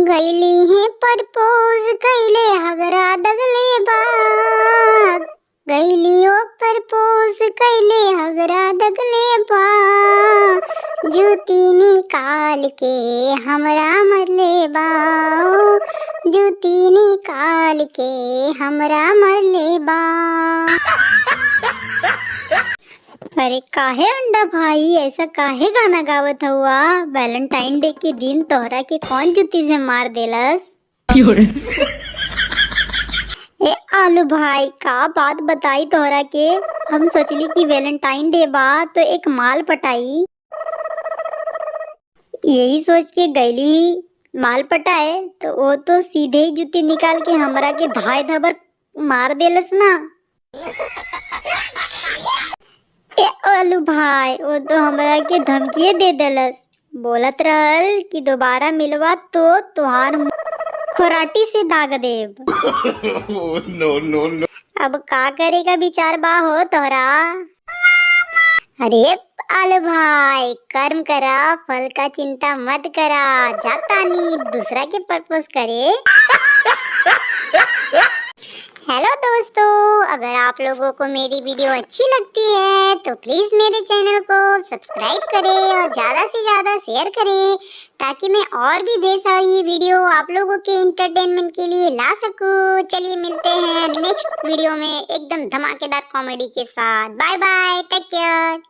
गईली है परपोज कैले हगरा दगले बाग, गईली ओ परपोज कैले हगरा दगले बा, जूती निकाल के हमरा मरले बा, जूती निकाल के हमरा मरले बा। अरे काहे अंडा भाई ऐसा काहे गाना गावत हुआ? वैलेंटाइन डे के दिन तोहरा के कौन जुती से मार देलस? ए आलू भाई का बात बताई तोहरा के, हम सोचली कि वैलेंटाइन डे बा तो एक माल पटाई, यही सोच के गईली माल पटाए तो वो तो सीधे ही जुती निकाल के हमरा के धाय धबर मार देलस ना। ए आलू भाई वो तो हमरा के धमकिए दे देलस, बोलत रहल कि दोबारा मिलवा तो तुहार खोराटी से दाग देब। No no no. अब का करेगा विचार बा हो तोहरा? अरे आलू भाई कर्म करा, फल का चिंता मत करा, जाता नहीं दूसरा के परपोज करे। हेलो दोस्तों, अगर आप लोगों को मेरी वीडियो अच्छी लगती है तो प्लीज मेरे चैनल को सब्सक्राइब करें और ज्यादा से ज्यादा शेयर करें, ताकि मैं और भी ढेर सारी वीडियो आप लोगों के एंटरटेनमेंट के लिए ला सकूं। चलिए मिलते हैं नेक्स्ट वीडियो में एकदम धमाकेदार कॉमेडी के साथ। Bye bye, take care.